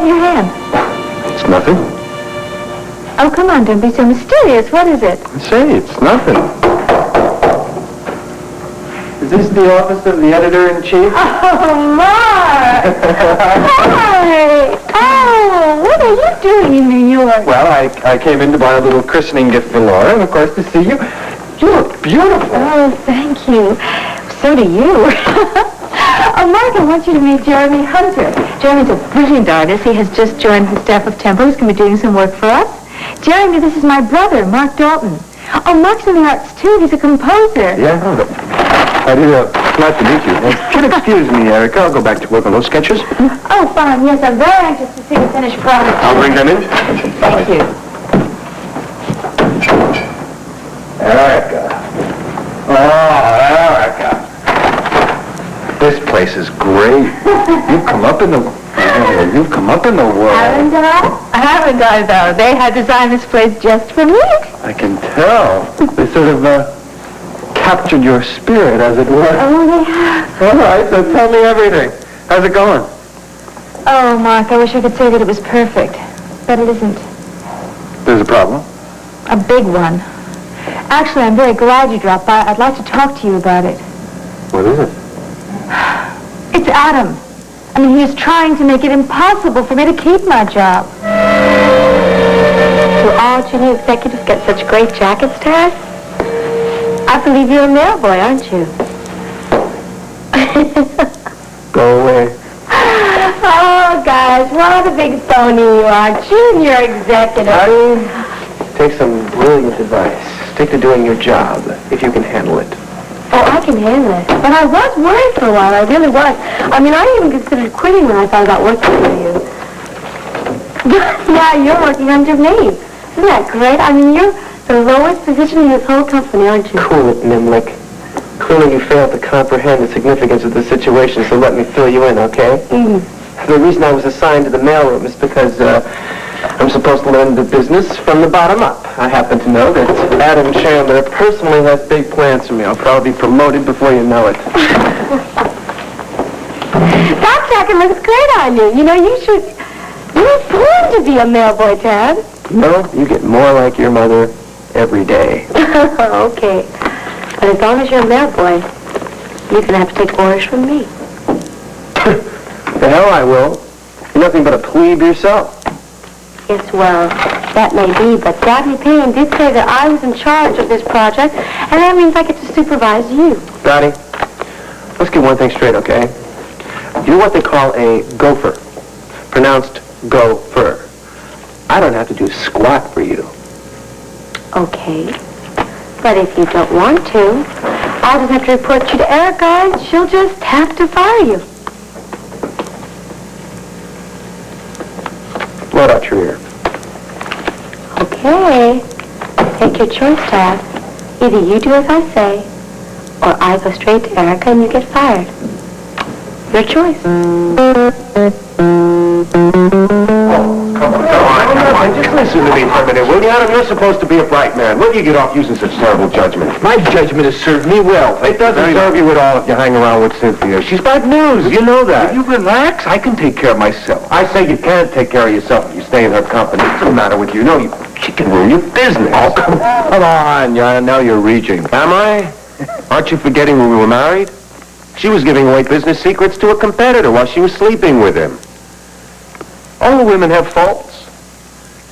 that in your hand? It's nothing. Oh, come on, don't be so mysterious. What is it? Say, it's nothing. Is this the office of the editor-in-chief? Oh, Mark! Hi! Oh, what are you doing in New York? Well, I came in to buy a little christening gift for Laura, and of course to see you. You look beautiful. Oh, thank you. So do you. Oh, Mark, I want you to meet Jeremy Hunter. Jeremy's a brilliant artist. He has just joined the staff of Temple. He's going to be doing some work for us. Jeremy, this is my brother, Mark Dalton. Oh, Mark's in the arts, too. He's a composer. Yeah? I do. Nice to meet you. Should excuse me, Erica. I'll go back to work on those sketches. Oh, fine. Yes, I'm very anxious to see the finished product. I'll bring them in. Thank you. Erica. Oh, Erica. This place is great. You've come up in the world. Haven't I, though? They had designed this place just for me. I can tell. They sort of captured your spirit, as it were. Oh, they have. All right, so tell me everything. How's it going? Oh, Mark, I wish I could say that it was perfect. But it isn't. There's a problem? A big one. Actually, I'm very glad you dropped by. I'd like to talk to you about it. What is it? It's Adam. I mean, he is trying to make it impossible for me to keep my job. Do all junior executives get such great jackets, Tad? I believe you're a mail boy, aren't you? Go away. Oh, guys, what a big phony you are. Junior executive. Take some brilliant advice. Stick to doing your job, if you can handle it. Oh, I can handle it. But I was worried for a while. I really was. I mean, I even considered quitting when I thought about working for you. Now you're working under me. Isn't that great? I mean, you're the lowest position in this whole company, aren't you? Cool it, Nimlik. Clearly you failed to comprehend the significance of the situation, so let me fill you in, okay? The reason I was assigned to the mailroom is because I'm supposed to learn the business from the bottom up. I happen to know that Adam Chandler personally has big plans for me. I'll probably be promoted before you know it. That jacket looks great on you. You know, you're born to be a mailboy, Tad. No, you get more like your mother every day. Okay. But as long as you're a mailboy, you're going to have to take orders from me. The hell I will. You're nothing but a plebe yourself. Yes, well, that may be, but Dabney Payne did say that I was in charge of this project, and that means I get to supervise you. Dottie, let's get one thing straight, okay? You're what they call a gopher, pronounced go-fur. I don't have to do squat for you. Okay. But if you don't want to, I'll just have to report you to Erica, and she'll just have to fire you. Load out your ear. Okay. Take your choice, Tad. Either you do as I say, or I go straight to Erica and you get fired. Your choice. Come on. Just listen to me for a minute, will you, Adam? You're supposed to be a bright man. Where do you get off using such terrible judgment? My judgment has served me well. It doesn't serve you at all if you hang around with Cynthia. She's bad news. You know that. Will you relax? I can take care of myself. I say you can't take care of yourself if you stay in her company. What's the matter with you? No, she can ruin your business. Oh, come on, Jan. Now you're reaching. Am I? Aren't you forgetting when we were married? She was giving away business secrets to a competitor while she was sleeping with him. All the women have faults.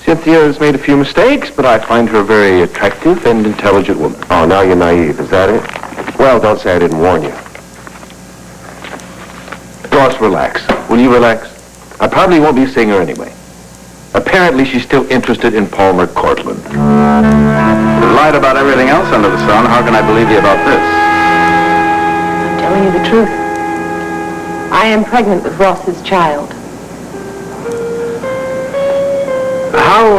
Cynthia has made a few mistakes, but I find her a very attractive and intelligent woman. Oh, now you're naive. Is that it? Well, don't say I didn't warn you. Ross, relax. Will you relax? I probably won't be seeing her anyway. Apparently, she's still interested in Palmer Cortland. You lied about everything else under the sun. How can I believe you about this? I'm telling you the truth. I am pregnant with Ross's child. How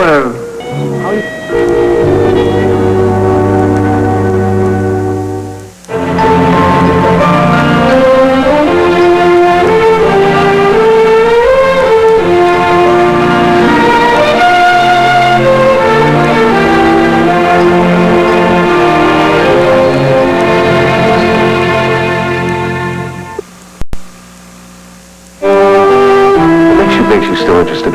makes you still interested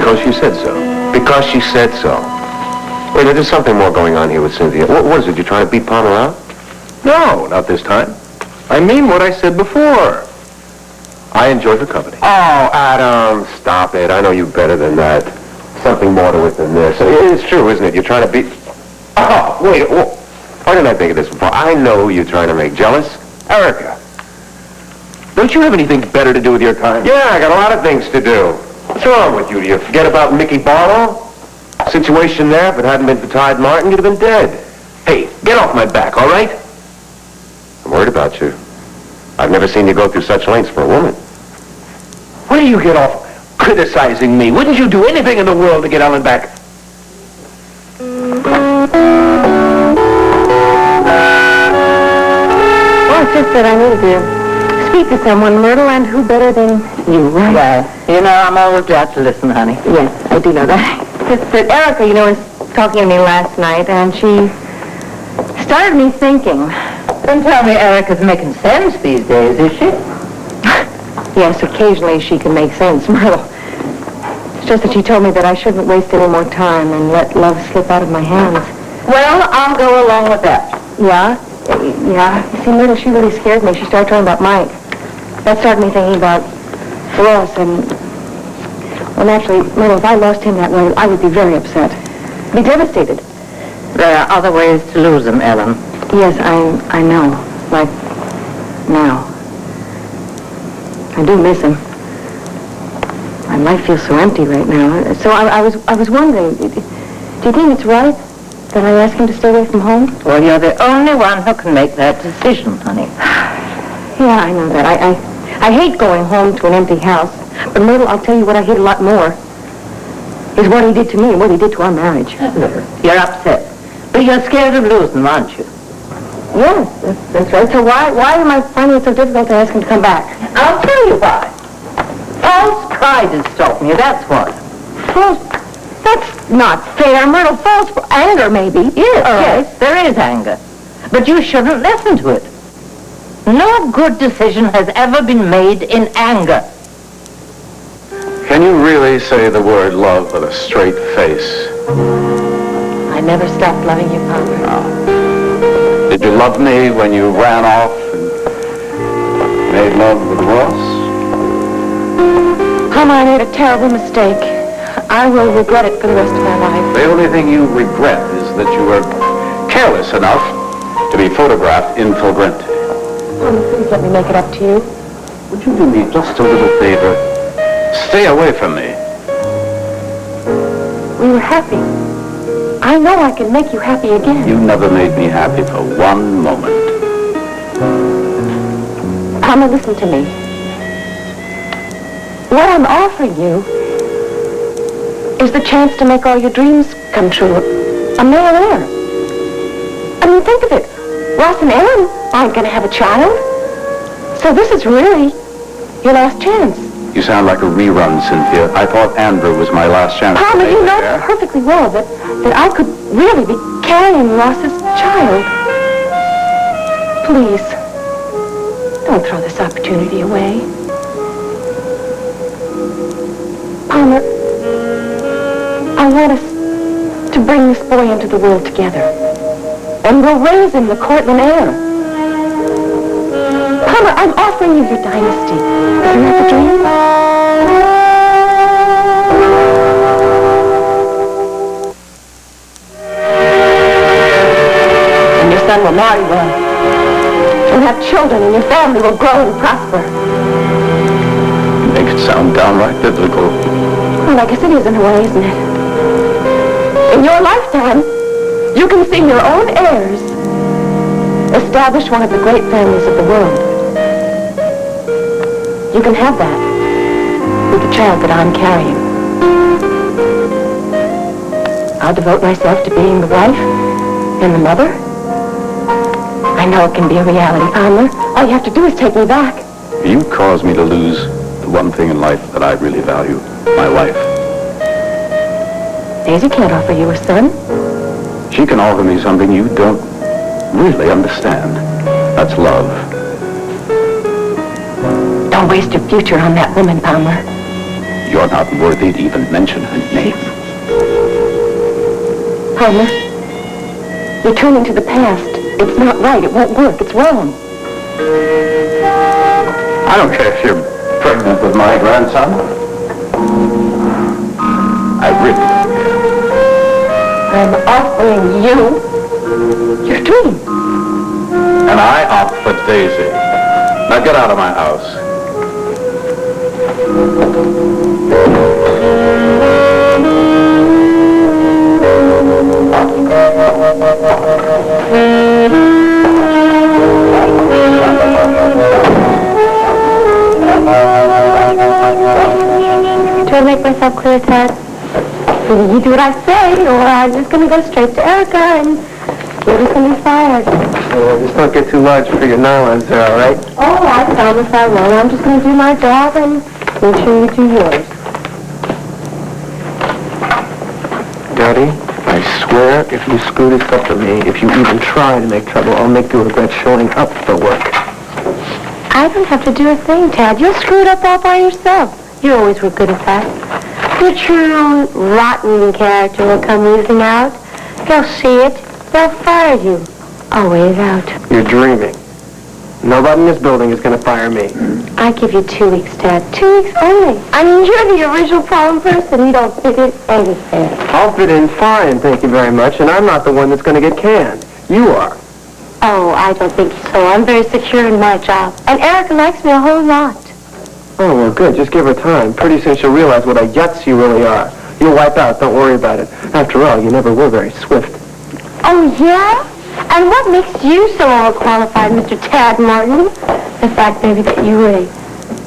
Because she said so. Because she said so. Wait, there's something more going on here with Cynthia. What is it? You trying to beat Palmer out? No, not this time. I mean what I said before. I enjoy her company. Oh, Adam, stop it. I know you better than that. Something more to it than this. It's true, isn't it? You're trying to beat... Oh, wait. Why didn't I think of this before? I know you're trying to make jealous. Erica, don't you have anything better to do with your time? Yeah, I got a lot of things to do. What's wrong with you? Do you forget about Mickey Barlow? Situation there, if it hadn't been for Tide Martin, you'd have been dead. Hey, get off my back, all right? I'm worried about you. I've never seen you go through such lengths for a woman. Why do you get off criticizing me? Wouldn't you do anything in the world to get Ellen back? Well, it's just that I needed to speak to someone, Myrtle, and who better than you, right? Well, you know, I'm always glad to listen, honey. Yes, I do know that. Just that Erica, was talking to me last night, and she started me thinking. Don't tell me Erica's making sense these days, is she? Yes, occasionally she can make sense, Myrtle. It's just that she told me that I shouldn't waste any more time and let love slip out of my hands. Well, I'll go along with that. Yeah? Yeah. You see, Myrtle, she really scared me. She started talking about Mike. That started me thinking about Ross and... Well, naturally, Myrtle, if I lost him that way, I would be very upset. Be devastated. There are other ways to lose them, Ellen. Yes, I know. Like, now. I do miss him. My life feels so empty right now. So I was wondering, do you think it's right that I ask him to stay away from home? Well, you're the only one who can make that decision, honey. Yeah, I know that. I hate going home to an empty house. But Myrtle, I'll tell you what I hate a lot more is what he did to me and what he did to our marriage. You're upset. But you're scared of losing him, aren't you? Yes, that's right. So why am I finding it so difficult to ask him to come back? I'll tell you why. False pride is stopping you, that's what. False... That's not fair, Myrtle. False anger, maybe. Yes, there is anger. But you shouldn't listen to it. No good decision has ever been made in anger. Can you really say the word love with a straight face? I never stopped loving you, Palmer. Did you love me when you ran off and made love with Ross? Palmer, I made a terrible mistake. I will regret it for the rest of my life. The only thing you regret is that you were careless enough to be photographed in flagrante. Palmer, please let me make it up to you. Would you do me just a little favor? Stay away from me. We were happy. I know I can make you happy again. You never made me happy for one moment. Palmer, listen to me. What I'm offering you is the chance to make all your dreams come true. A male heir. I mean, think of it. Ross and Ellen aren't going to have a child. So this is really your last chance. You sound like a rerun, Cynthia. I thought Andrew was my last chance. Palmer, you know perfectly well that I could really be carrying Ross's child. Please, don't throw this opportunity away. Palmer, I want us to bring this boy into the world together. And we'll raise him the Cortland heir. Palmer, I'm offering you your dynasty. Isn't that the dream? And your son will marry well. You'll have children and your family will grow and prosper. Make it sound downright biblical. Well, I guess it is in a way, isn't it? In your lifetime, you can see your own heirs establish one of the great families of the world. You can have that with the child that I'm carrying. I'll devote myself to being the wife and the mother. I know it can be a reality, Palmer. All you have to do is take me back. You caused me to lose the one thing in life that I really value, my wife. Daisy can't offer you a son. She can offer me something you don't really understand. That's love. Don't waste your future on that woman, Palmer. You're not worthy to even mention her name. Homer, you're turning to the past. It's not right. It won't work. It's wrong. I don't care if you're pregnant with my grandson. I really don't care. I'm offering you your dream. And I opt for Daisy. Now get out of my house. Do I make myself clear, Ted? Either you do what I say, or I'm just going to go straight to Erica and you're just going to be fired. Just don't get too large for your nylons there, all right? Oh, I promise I won't. I'm just going to do my job and make sure you do yours. Daddy, I swear if you screw this up to me, if you even try to make trouble, I'll make you regret showing up for work. I don't have to do a thing, Tad. You'll screw it up all by yourself. You always were good at that. Your true rotten character will come oozing out. They'll see it. They'll fire you. Always out. You're dreaming. Nobody in this building is going to fire me. I give you 2 weeks, Tad. 2 weeks only. I mean, you're the original problem person. You don't fit in anything. I'll fit in fine, thank you very much, and I'm not the one that's going to get canned. You are. Oh, I don't think so. I'm very secure in my job. And Erica likes me a whole lot. Oh, well, good. Just give her time. Pretty soon she'll realize what a yutz you really are. You'll wipe out. Don't worry about it. After all, you never were very swift. Oh, yeah? And what makes you so all-qualified, Mr. Tad Martin? The fact, maybe, that you were a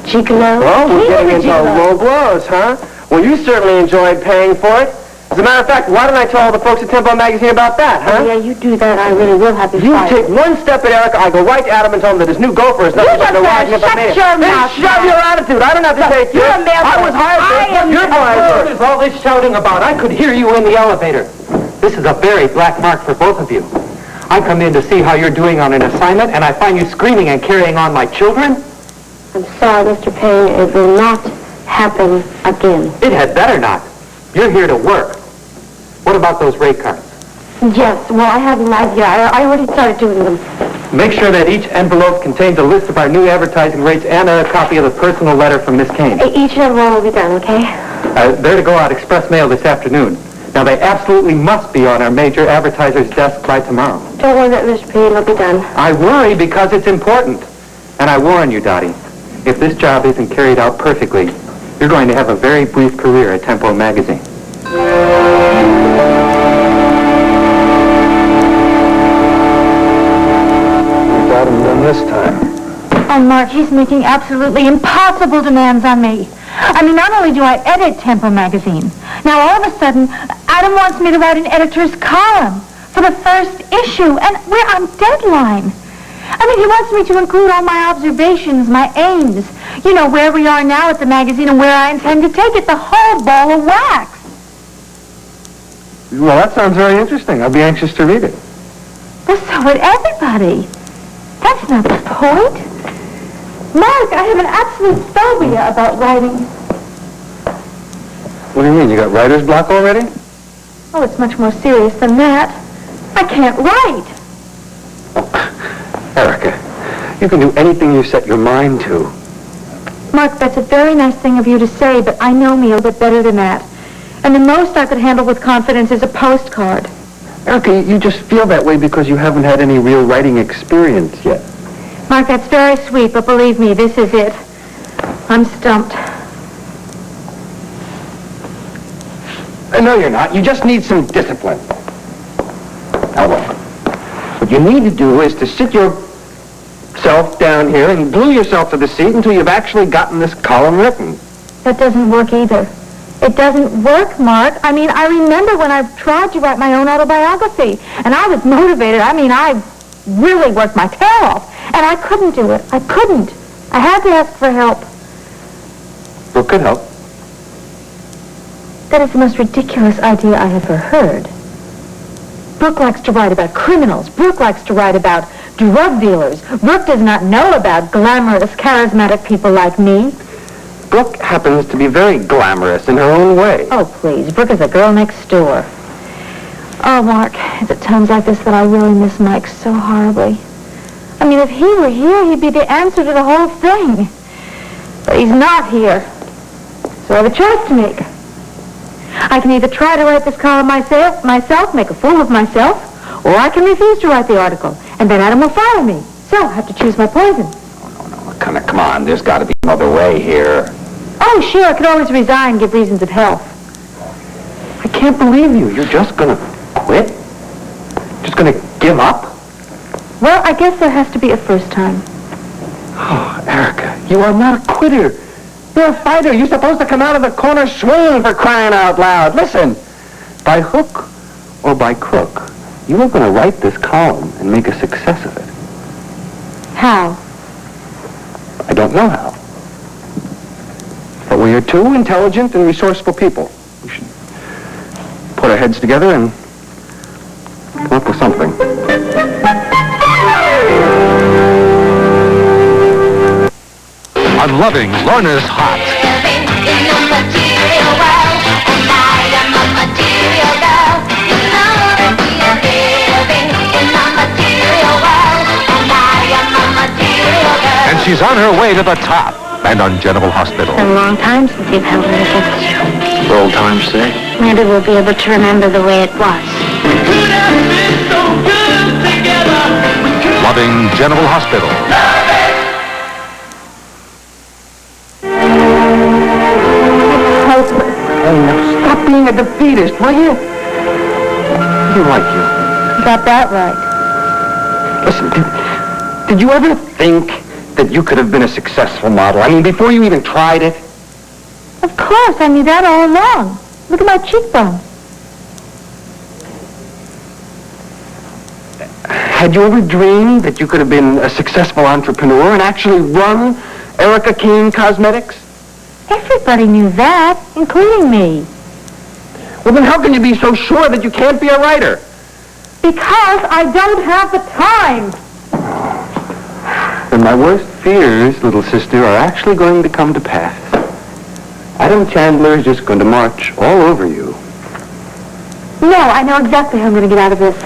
gigolo? Well, we're getting into Gigolo. low blows, huh? Well, you certainly enjoyed paying for it. As a matter of fact, why don't I tell all the folks at Tempo Magazine about that, huh? Oh, yeah, you do that, I really will have you You fired. take one step at Erica, I go right to Adam and tell him that his new gopher is nothing but a riding up a man. Shut your mouth, Shut your attitude. I don't have to take you. You're a male. I was hired for it. You're fired. What is all this shouting about? I could hear you in the elevator. This is a very black mark for both of you. I come in to see how you're doing on an assignment, and I find you screaming and carrying on like children. I'm sorry, Mr. Payne. It will not happen again. It had better not. You're here to work. What about those rate cards? Yes, well, I have an idea. I already started doing them. Make sure that each envelope contains a list of our new advertising rates and a copy of the personal letter from Miss Kane. Each and every one will be done, okay? They're to go out express mail this afternoon. Now, they absolutely must be on our major advertiser's desk by tomorrow. Don't worry about Mr. Payne. It'll be done. I worry because it's important. And I warn you, Dottie, if this job isn't carried out perfectly, you're going to have a very brief career at Tempo Magazine. Got him done this time. Oh, Mark, he's making absolutely impossible demands on me. I mean, not only do I edit Tempo Magazine, now all of a sudden, Adam wants me to write an editor's column for the first issue, and we're on deadline. I mean, he wants me to include all my observations, my aims, you know, where we are now at the magazine and where I intend to take it, the whole ball of wax. Well, that sounds very interesting. I'll be anxious to read it. Well, so would everybody. That's not the point. Mark, I have an absolute phobia about writing. What do you mean? You got writer's block already? Oh, it's much more serious than that. I can't write. Erica, you can do anything you set your mind to. Mark, that's a very nice thing of you to say, but I know me a bit better than that. And the most I could handle with confidence is a postcard. Erica, you just feel that way because you haven't had any real writing experience yet. Mark, that's very sweet, but believe me, this is it. I'm stumped. No, you're not. You just need some discipline. Now, look. What you need to do is to sit yourself down here and glue yourself to the seat until you've actually gotten this column written. That doesn't work either. It doesn't work, Mark. I mean, I remember when I tried to write my own autobiography, and I was motivated. I mean, I really worked my tail off, and I couldn't do it. I couldn't. I had to ask for help. Who could help? That is the most ridiculous idea I ever heard. Brooke likes to write about criminals. Brooke likes to write about drug dealers. Brooke does not know about glamorous, charismatic people like me. Brooke happens to be very glamorous in her own way. Oh, please. Brooke is the girl next door. Oh, Mark, it's at times like this that I really miss Mike so horribly. I mean, if he were here, he'd be the answer to the whole thing. But he's not here. So I have a choice to make. I can either try to write this column myself, make a fool of myself, or I can refuse to write the article, and then Adam will fire me. So I have to choose my poison. No, come on. There's got to be another way here. Oh, sure, I could always resign, give reasons of health. I can't believe you. You're just going to quit? Just going to give up? Well, I guess there has to be a first time. Oh, Erica, you are not a quitter. You're a fighter. You're supposed to come out of the corner swinging, for crying out loud. Listen, by hook or by crook, you are going to write this column and make a success of it. How? I don't know how. But we are two intelligent and resourceful people. We should put our heads together and come up with something. I'm loving Lorna's Hot. In the material world, and I am a material girl. You know that we are living in the material world, and I am a material girl. And she's on her way to the top. And on General Hospital. It's been a long time since you've held an assistant. Old times say. Maybe we'll be able to remember the way it was. Loving General Hospital. Oh, now stop being a defeatist, will you? I do like you. You got that right. Listen, did you ever think that you could have been a successful model? I mean, before you even tried it? Of course, I knew that all along. Look at my cheekbone. Had you ever dreamed that you could have been a successful entrepreneur and actually run Erica King Cosmetics? Everybody knew that, including me. Well, then how can you be so sure that you can't be a writer? Because I don't have the time. Then my worst fears, little sister, are actually going to come to pass. Adam Chandler is just going to march all over you. No, I know exactly how I'm going to get out of this.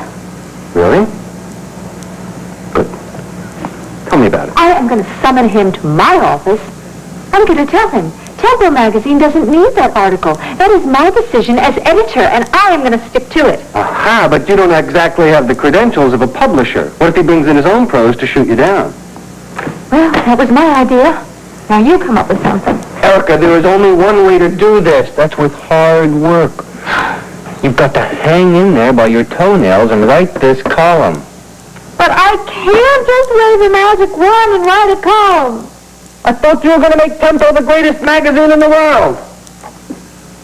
Really? Good. Tell me about it. I am going to summon him to my office. I'm going to tell him, Temple Magazine doesn't need that article. That is my decision as editor, and I am going to stick to it. Aha, but you don't exactly have the credentials of a publisher. What if he brings in his own prose to shoot you down? Well, that was my idea. Now you come up with something. Erica, there is only one way to do this. That's with hard work. You've got to hang in there by your toenails and write this column. But I can't just wave a magic wand and write a column. I thought you were going to make Tempo the greatest magazine in the world.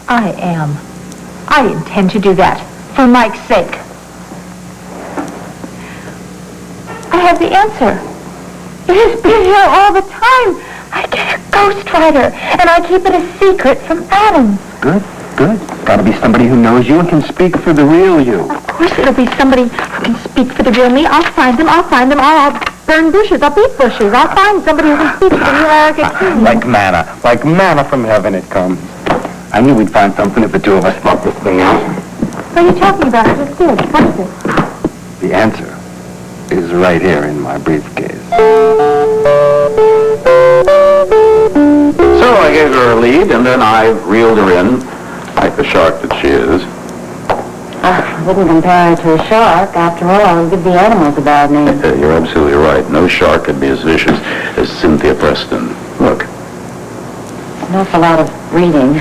I am. I intend to do that, for Mike's sake. I have the answer. It has been here all the time. I get a ghostwriter, and I keep it a secret from Adam. Good, good. Got to be somebody who knows you and can speak for the real you. Of course it'll be somebody who can speak for the real me. I'll find them. I'll burn bushes. I'll beat bushes. I'll find somebody who can speak for the real Erica King. Like manna from heaven it comes. I knew we'd find something if the two of us thought this thing out. What are you talking about? I just did. What is it? The answer is right here in my briefcase. So I gave her a lead, and then I reeled her in, like the shark that she is. I wouldn't compare her to a shark. After all, I'll give the animals a bad name. You're absolutely right. No shark could be as vicious as Cynthia Preston. Look. An awful lot of reading.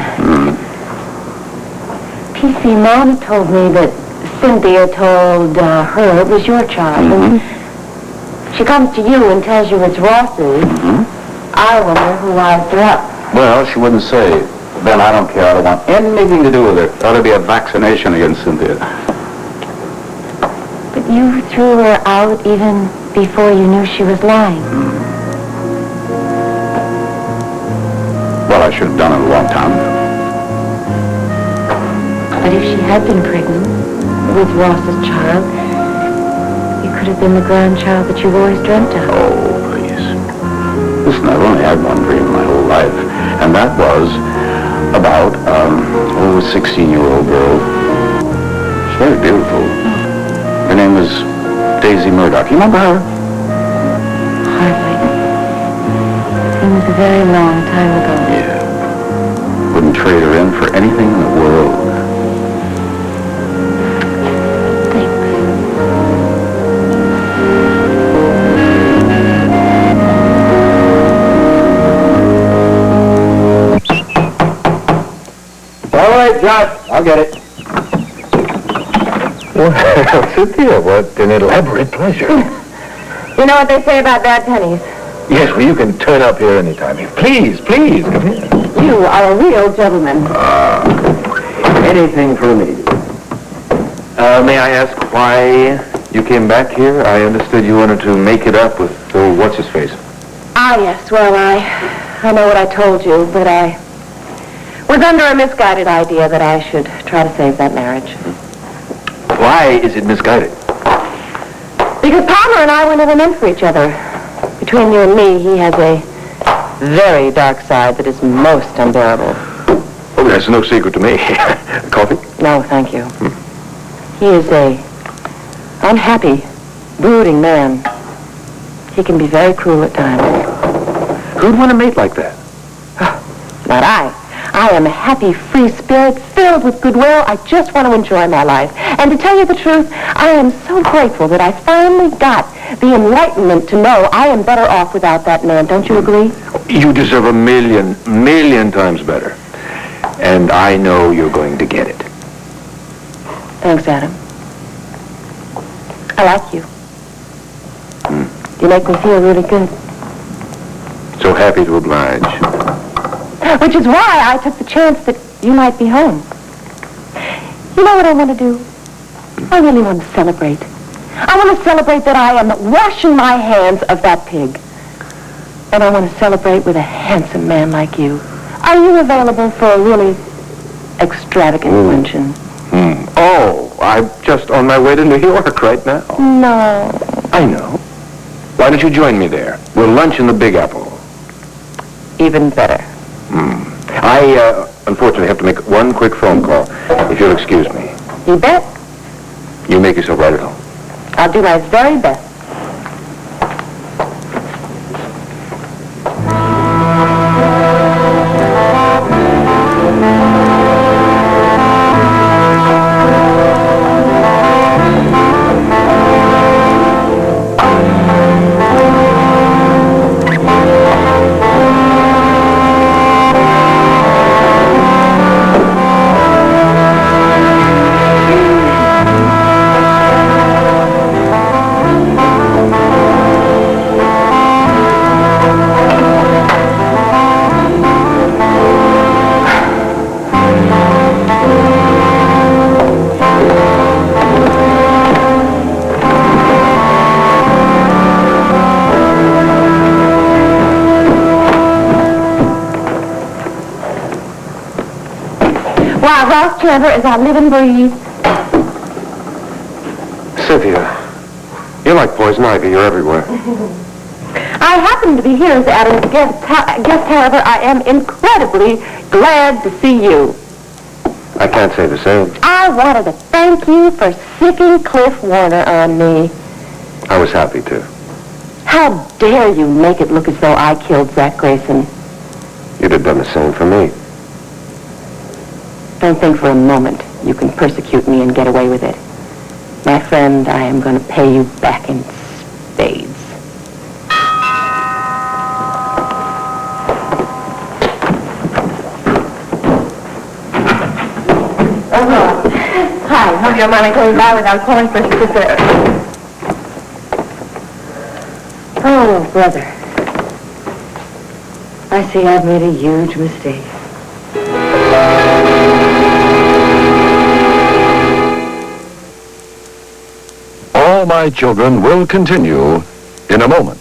P.C. Mom told me that Cynthia told her it was your child. And she comes to you and tells you it's Ross's. I wonder who wised her up. Well, she wouldn't say. Then I don't care. I don't want anything to do with it. Ought to be a vaccination against Cynthia. But you threw her out even before you knew she was lying. Well, I should have done it a long time ago. But if she had been pregnant with Ross's child, you could have been the grandchild that you've always dreamt of. Oh, please. Listen, I've only had one dream my whole life, And that was about, a 16-year-old girl. She's very beautiful. Her name was Daisy Murdoch. You remember her? Hardly. It was a very long time ago. Yeah. Wouldn't trade her in for anything in the world. All right, Josh, I'll get it. Well, Cynthia, what an elaborate pleasure. You know what they say about bad pennies? Yes, well, you can turn up here anytime. Please, please, come here. You are a real gentleman. Anything for me. May I ask why you came back here? I understood you wanted to make it up with what's-his-face. Ah, yes. Well, I know what I told you, but I was under a misguided idea that I should try to save that marriage. Why is it misguided? Because Palmer and I were never meant for each other. Between you and me, he has a very dark side that is most unbearable. Oh, that's no secret to me. Coffee? No, thank you. He is a unhappy, brooding man. He can be very cruel at times. Who'd want a mate like that? Not I. I am a happy, free spirit, filled with goodwill. I just want to enjoy my life. And to tell you the truth, I am so grateful that I finally got the enlightenment to know I am better off without that man. Don't you agree? You deserve a million times better. And I know you're going to get it. Thanks, Adam. I like you. You make me feel really good. So happy to oblige. Which is why I took the chance that you might be home. You know what I want to do? I really want to celebrate. I want to celebrate that I am washing my hands of that pig. And I want to celebrate with a handsome man like you. Are you available for a really extravagant luncheon? Oh, I'm just on my way to New York right now. No. I know. Why don't you join me there? We'll lunch in the Big Apple. Even better. I, unfortunately, have to make one quick phone call, if you'll excuse me. You bet. You make yourself right at home. I'll do my very best. Ross Chandler is our live and breathe. Cynthia, you're like poison ivy. You're everywhere. I happen to be here as Adam's guest. However, I am incredibly glad to see you. I can't say the same. I wanted to thank you for sicking Cliff Warner on me. I was happy to. How dare you make it look as though I killed Zach Grayson? You'd have done the same for me. Don't think for a moment you can persecute me and get away with it. My friend, I am going to pay you back in spades. Hi, hope you don't mind me going by without calling for dessert. Oh, brother. I see I've made a huge mistake. All My Children will continue in a moment.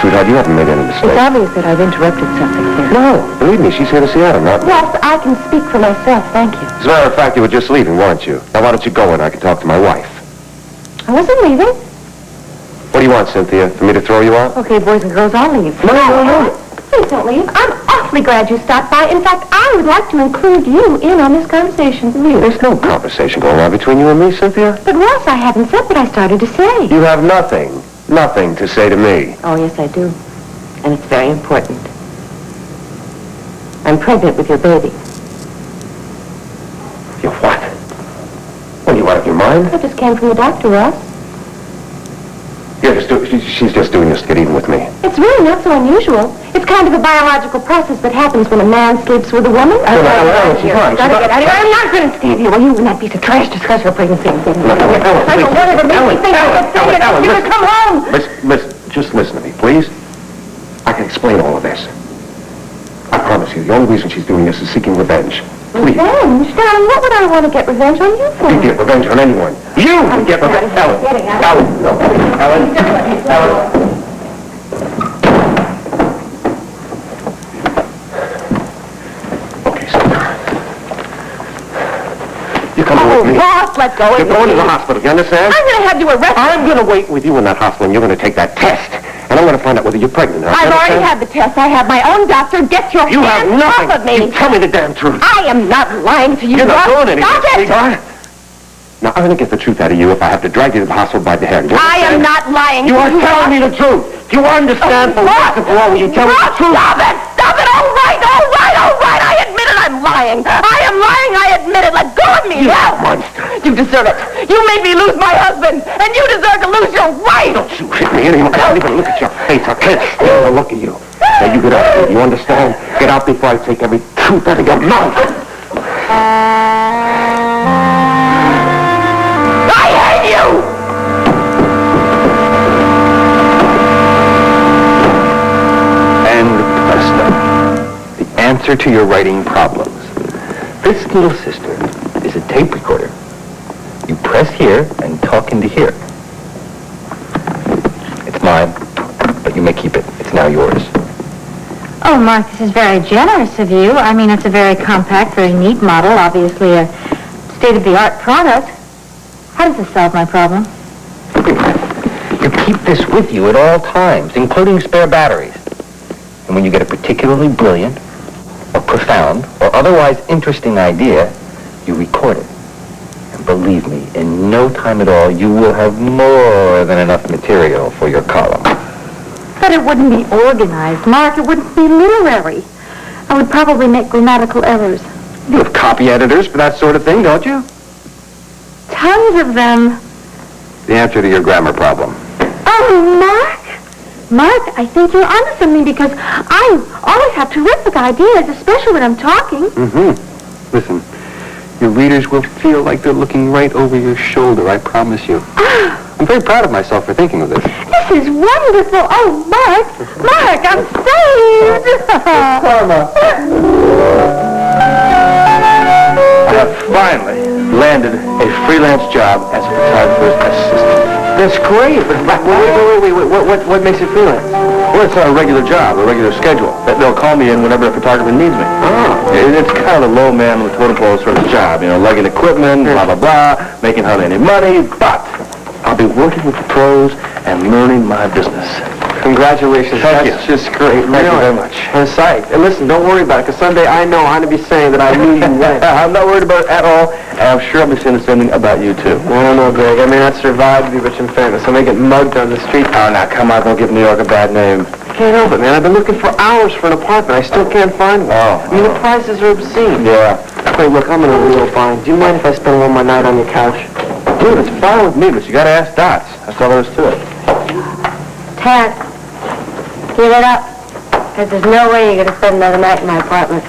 sweetheart, you haven't made any mistake. It's obvious that I've interrupted something here. No, believe me, she's here to see Adam, not me. Yes, I can speak for myself, thank you. As a matter of fact, you were just leaving, weren't you? Now, why don't you go and I can talk to my wife? I wasn't leaving. What do you want, Cynthia? For me to throw you out? Okay, boys and girls, I'll leave. No. Please don't leave. I'm awfully glad you stopped by. In fact, I would like to include you in on this conversation with you. There's no conversation going on between you and me, Cynthia. But Ross, I haven't said what I started to say. You have nothing to say to me. Oh, yes, I do. And it's very important. I'm pregnant with your baby. You what? What, are you out of your mind? I just came from the doctor, Ross. She's just doing this to get even with me. It's really not so unusual. It's kind of a biological process that happens when a man sleeps with a woman. Ellen, Gotta get out of here. I'm not going to stay here. Well, you and that piece of trash discuss your pregnancy. I don't want to make me think of it. Ellen, You can come home. Miss, just listen to me, please. I can explain all of this. I promise you, the only reason she's doing this is seeking revenge. Please. Revenge? Darling, what would I want to get revenge on you for? You get revenge on anyone. You can get revenge. Ellen. Okay, sweetheart. You're coming with me. Ross, let go of You're going to the hospital, you understand? I'm going to have you arrested. I'm going to wait with you in that hospital, and you're going to take that test. And I'm going to find out whether you're pregnant. I've already had the test. I have my own doctor. Get your You have hands nothing. off of me. You tell me the damn truth. I am not lying to you, You're not Ross. doing anything, Stop it. sweetheart. Now, I'm going to get the truth out of you if I have to drag you to the hospital by the hair. I am not lying You to are you, telling me the truth. Do you understand for once and for all when you tell me the truth? Stop it! Stop it! All right! I admit it. I'm lying. I am lying. I admit it. Let go of me. You now. monster. You deserve it. You made me lose my husband, and you deserve to lose your wife. Don't you hit me anymore. I can't even look at your face. I can't stand the look at you. Now, you get out. You understand? Get out before I take every tooth out of your mouth. I hate you! And presto, the answer to your writing problems. This little sister is a tape recorder. You press here and talk into here. It's mine, but you may keep it. It's now yours. Oh, Mark, this is very generous of you. I mean, it's a very compact, very neat model, obviously a state-of-the-art product. How does this solve my problem? You keep this with you at all times, including spare batteries. And when you get a particularly brilliant, or profound, or otherwise interesting idea, you record it. And believe me, in no time at all, you will have more than enough material for your column. But it wouldn't be organized, Mark. It wouldn't be literary. I would probably make grammatical errors. You have copy editors for that sort of thing, don't you? Tons of them. The answer to your grammar problem. Oh, Mark! Mark, I think you're onto something because I always have terrific ideas, especially when I'm talking. Mm-hmm. Listen, your readers will feel like they're looking right over your shoulder, I promise you. I'm very proud of myself for thinking of this. This is wonderful. Oh, Mark! Mark, I'm saved! I have finally landed a freelance job as a photographer's assistant. That's great, but wait. What makes it freelance? Well, it's not a regular job, a regular schedule. They'll call me in whenever a photographer needs me. Oh. It's kind of a low man with totem pole sort of job, lugging equipment, blah, blah, blah, making hardly any money, but I'll be working with the pros and learning my business. Congratulations. Thank That's you. just great. Thank you very much. I'm psyched. And listen, don't worry about it, because someday I know I'm going to be saying that I knew you went. I'm not worried about it at all, and I'm sure I'll be saying the same thing about you, too. I don't know, Greg. I may not survive to be rich and famous. I may get mugged on the street. Oh, now, come on, don't give New York a bad name. Can't help it, man. I've been looking for hours for an apartment. I still can't find one. Oh. I mean, the prices are obscene. Yeah. Wait, look, I'm in a real bind. Do you mind if I spend one more night on your couch? Dude, it's fine with me, but you gotta ask Dots. That's all there is to it. Tad, give it up. Because there's no way you're going to spend another night in my apartment.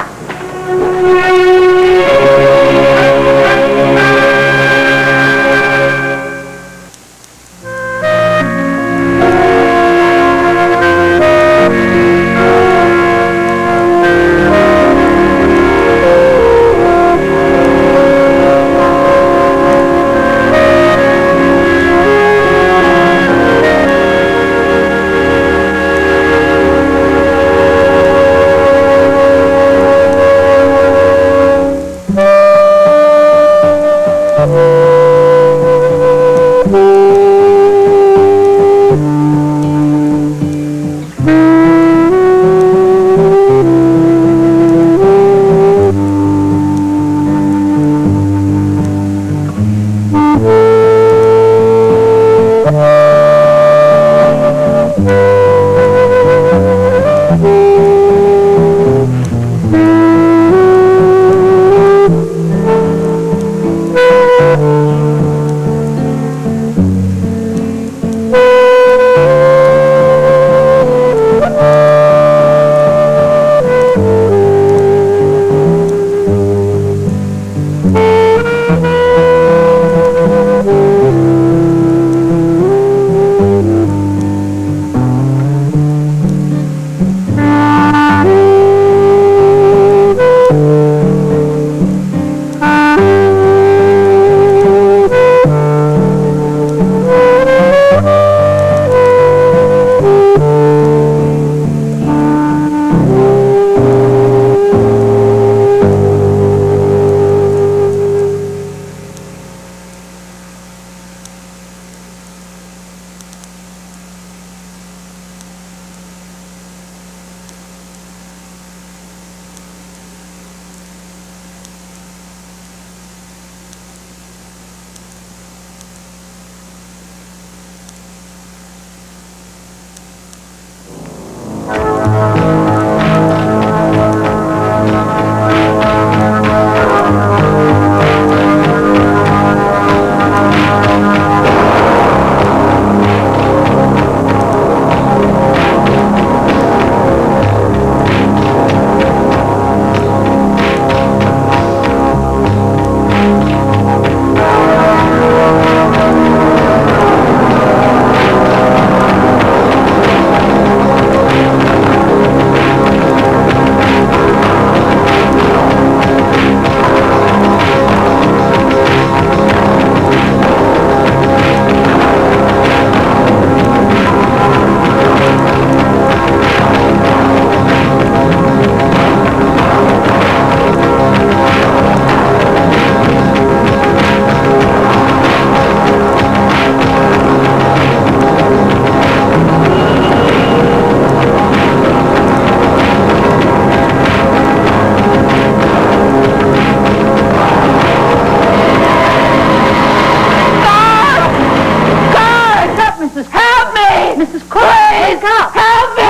Wake up! Help me!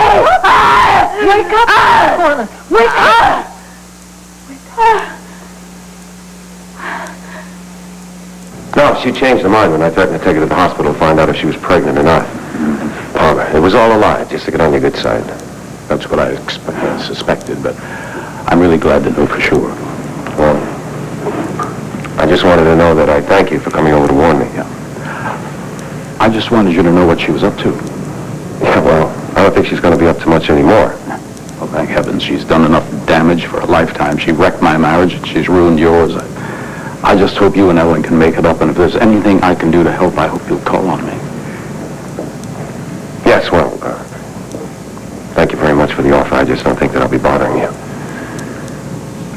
Wake up! Wake up! No, she changed her mind when I threatened to take her to the hospital to find out if she was pregnant or not. Paula, it was all a lie, just to get on your good side. That's what I suspected, but I'm really glad to know for sure. Well, I just wanted to know that I thank you for coming over to warn me. Yeah. I just wanted you to know what she was up to. Yeah, well, I don't think she's going to be up to much anymore. Well, thank heavens, she's done enough damage for a lifetime. She wrecked my marriage, and she's ruined yours. I just hope you and Ellen can make it up, and if there's anything I can do to help, I hope you'll call on me. Yes, well, thank you very much for the offer. I just don't think that I'll be bothering you.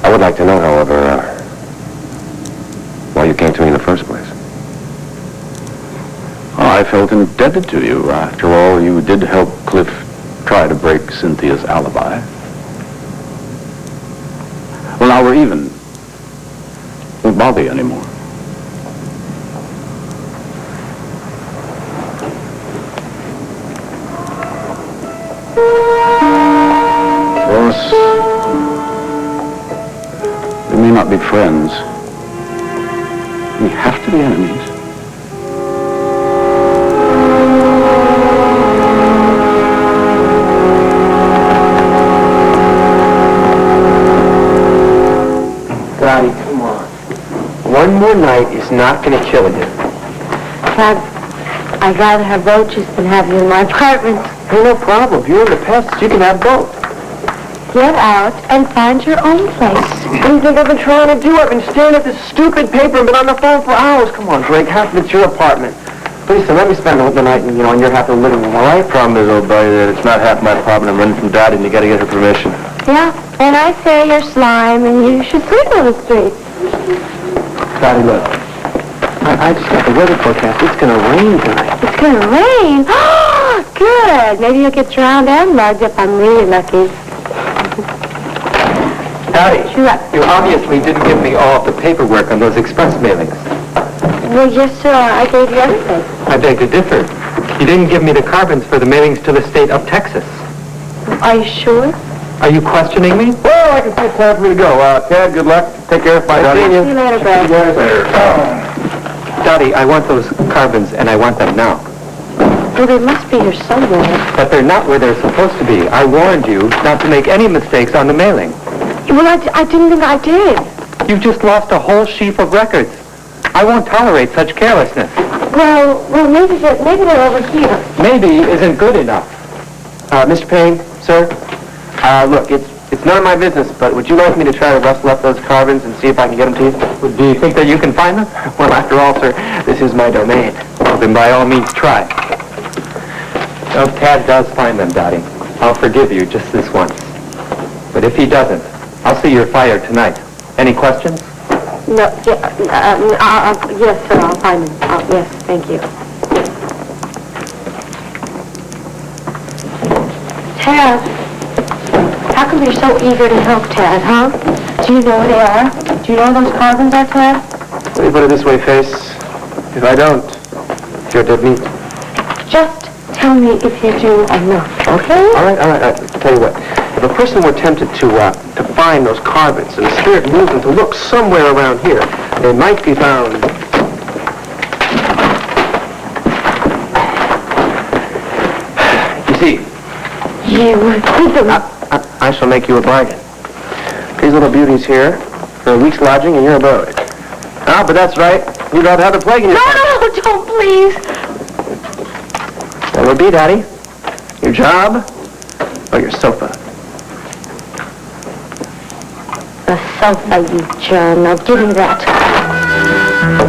I would like to know, however, why you came to me in the first place. Oh, I felt indebted to you. After all, you did help Cliff try to break Cynthia's alibi. Well, now we're even. Won't bother you anymore. Ross, we may not be friends. We have to be enemies. Dottie, come on. One more night is not going to kill you. Dad, I'd rather have roaches than have you in my apartment. Hey, no problem. If you're into pests, you can have both. Get out and find your own place. What do you think I've been trying to do? I've been staring at this stupid paper and been on the phone for hours. Come on, Drake, half of it's your apartment. Please, son, let me spend the night in your half of the living room, all right? Problem is, old buddy, that it's not half my problem. I'm running from Dottie, and you got to get her permission. Yeah, and I say you're slime and you should sleep on the street. Dottie, look. I just got the weather forecast. It's going to rain tonight. It's going to rain. Oh, good. Maybe you'll get drowned and mugged if I'm really lucky. Dottie, Sure. you obviously didn't give me all of the paperwork on those express mailings. Well, yes, sir. I gave you everything. I beg to differ. You didn't give me the carbons for the mailings to the state of Texas. Are you sure? Are you questioning me? Well, I can see it's time for me to go. Ted, good luck. Take care. Bye, Dottie. See you later, Brad. Dottie, I want those carbons, and I want them now. Well, they must be here somewhere. But they're not where they're supposed to be. I warned you not to make any mistakes on the mailing. Well, I didn't think I did. You've just lost a whole sheaf of records. I won't tolerate such carelessness. Well, maybe they're over here. Maybe isn't good enough. Mr. Payne, sir, look, it's none of my business, but would you like me to try to rustle up those carbons and see if I can get them to you? Well, do you think that you can find them? Well, after all, sir, this is my domain. Well, then by all means try. If Tad does find them, Dottie, I'll forgive you just this once. But if he doesn't, I'll see you're fired tonight. Any questions? No, yes, sir, I'll find them. Yes, thank you. Tad, how come you're so eager to help Tad, huh? Do you know where they are? Do you know those carbons are, Tad? Let me put it this way, Face. If I don't, you're dead meat. Just tell me if you do or not, okay? All right. I'll tell you what. If a person were tempted to find those carbons and the spirit moved them to look somewhere around here, they might be found. You see, You hid them. I shall make you a bargain. These little beauties here for a week's lodging in your abode. Ah, but that's right. You'd rather have the plague in your No, don't, please. What would be, Daddy? Your job or your sofa? The sofa, you germ. Now give me that.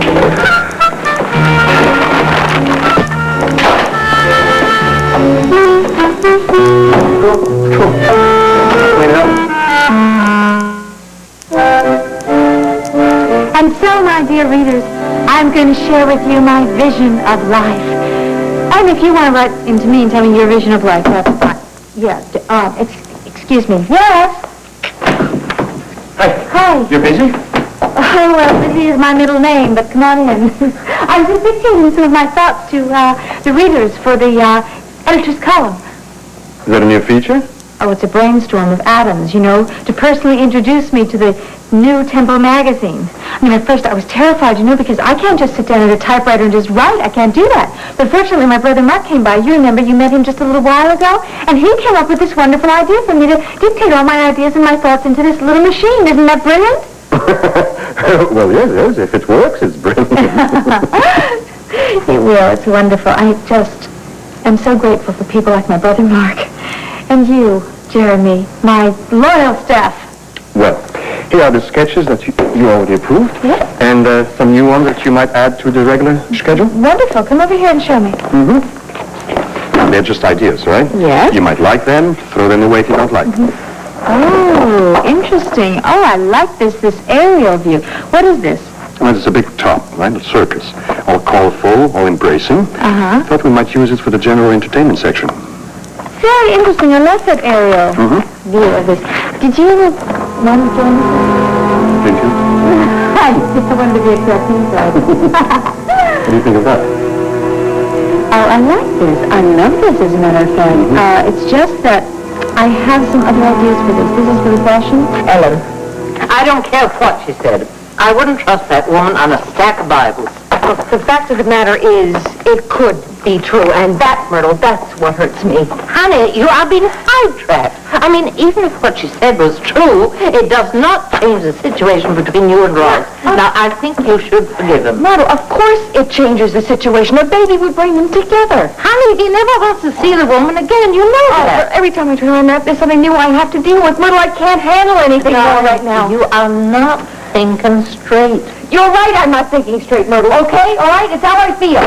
Clean it up. And so, my dear readers, I'm going to share with you my vision of life. And if you want to write into me and tell me your vision of life, that's fine. Yeah, excuse me. Yes? Hi. You're busy? Oh, well, busy is my middle name, but come on in. I was just dictating some of my thoughts to the readers for the editor's column. Is that a new feature? Oh, it's a brainstorm of Adams, you know, to personally introduce me to the new Tempo magazine. I mean, at first I was terrified, you know, because I can't just sit down at a typewriter and just write. I can't do that. But fortunately, my brother Mark came by. You remember, you met him just a little while ago? And he came up with this wonderful idea for me to dictate all my ideas and my thoughts into this little machine. Isn't that brilliant? Well, yes, if it works, it's brilliant. It will. It's wonderful. I just am so grateful for people like my brother Mark. And you, Jeremy, my loyal staff. Well, here are the sketches that you already approved. Yes. And some new ones that you might add to the regular schedule. Wonderful. Come over here and show me. They're just ideas, right? Yes. You might like them, throw them away if you don't like them. Oh, interesting. Oh, I like this aerial view. What is this? Well, it's a big top, right? A circus. All colorful, all embracing. Uh-huh. Thought we might use it for the general entertainment section. Very interesting. I love that aerial view of this. Did you ever want to join us? Did you? I wanted to be a cartoon side. What do you think of that? Oh, I like this. I love this, as a matter of fact. It's just that I have some other ideas for this. This is for the fashion. Ellen, I don't care what she said. I wouldn't trust that woman on a stack of Bibles. The fact of the matter is, it could be true, and that, Myrtle, that's what hurts me. Honey, you are being sidetracked. I mean, even if what she said was true, it does not change the situation between you and Ross. Now, I think you should forgive him. Myrtle, of course it changes the situation. A baby would bring them together. Honey, he never wants to see the woman again. You know that. Every time I turn around, there's something new I have to deal with. Myrtle, I can't handle anything more right now. You are not thinking straight. You're right, I'm not thinking straight, Myrtle, okay? All right? It's how I feel.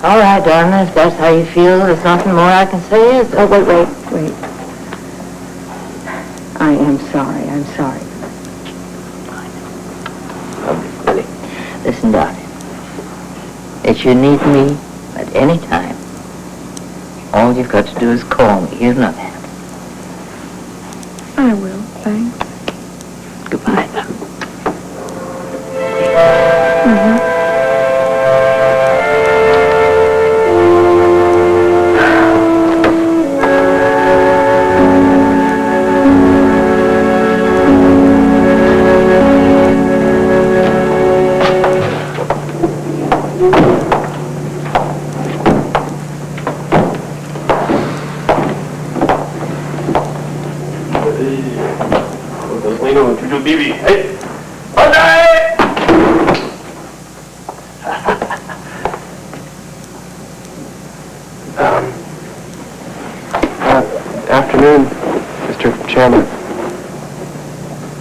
All right, darling, if that's how you feel, there's nothing more I can say, is there? Oh, wait. I am sorry. Really. Listen, darling. If you need me at any time, all you've got to do is call me. You know that. I will, thanks. Goodbye. Afternoon, Mr. Chairman.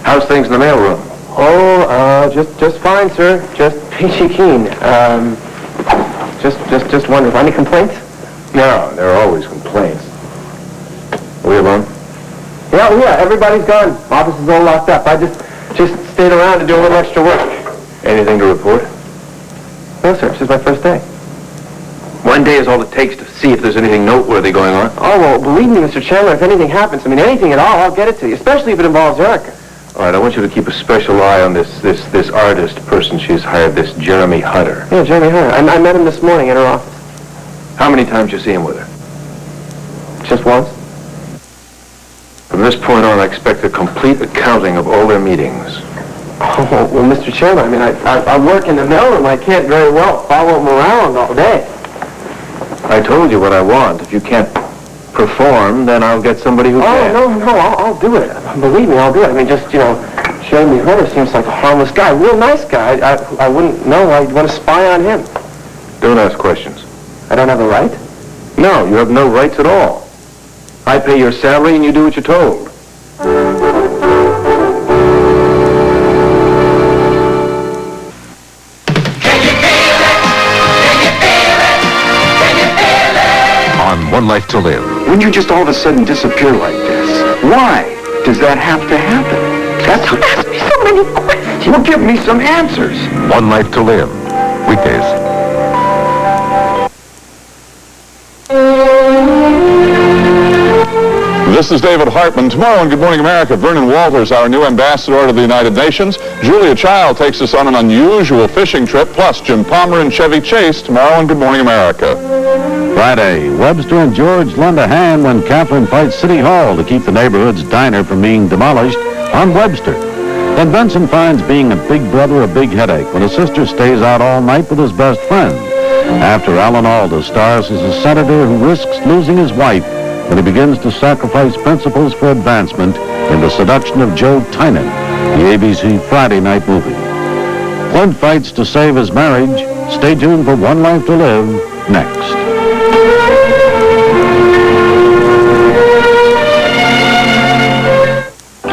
How's things in the mailroom? Oh, just fine, sir. Just peachy keen. Just wondering, any complaints? No, there are always complaints. Are we alone? Yeah, everybody's gone. Office is all locked up. I just stayed around to do a little extra work. Anything to report? No, sir. This is my first day. One day is all it takes to see if there's anything noteworthy going on. Oh, well, believe me, Mr. Chandler, if anything happens, anything at all, I'll get it to you, especially if it involves Erica. All right, I want you to keep a special eye on this artist person she's hired, this Jeremy Hunter. Yeah, Jeremy Hunter. I met him this morning in her office. How many times you see him with her? Just once. From this point on, I expect a complete accounting of all their meetings. Oh, well, Mr. Chairman, I work in the mailroom. I can't very well follow him around all day. I told you what I want. If you can't perform, then I'll get somebody who can. Oh, no, I'll do it. Believe me, I'll do it. Just, Jeremy Hunter seems like a harmless guy, real nice guy. I wouldn't know I'd want to spy on him. Don't ask questions. I don't have a right? No, you have no rights at all. I pay your salary and you do what you're told. On One Life to Live. Wouldn't you just all of a sudden disappear like this? Why does that have to happen? Don't ask me so many questions. Well, give me some answers. One Life to Live. Weekdays. This is David Hartman. Tomorrow on Good Morning America, Vernon Walters, our new ambassador to the United Nations. Julia Child takes us on an unusual fishing trip, plus Jim Palmer and Chevy Chase tomorrow on Good Morning America. Friday, Webster and George lend a hand when Catherine fights City Hall to keep the neighborhood's diner from being demolished on Webster. Then Benson finds being a big brother a big headache when his sister stays out all night with his best friend. After Alan Alda stars as a senator who risks losing his wife when he begins to sacrifice principles for advancement in The Seduction of Joe Tynan, the ABC Friday night movie. Clint fights to save his marriage. Stay tuned for One Life to Live next.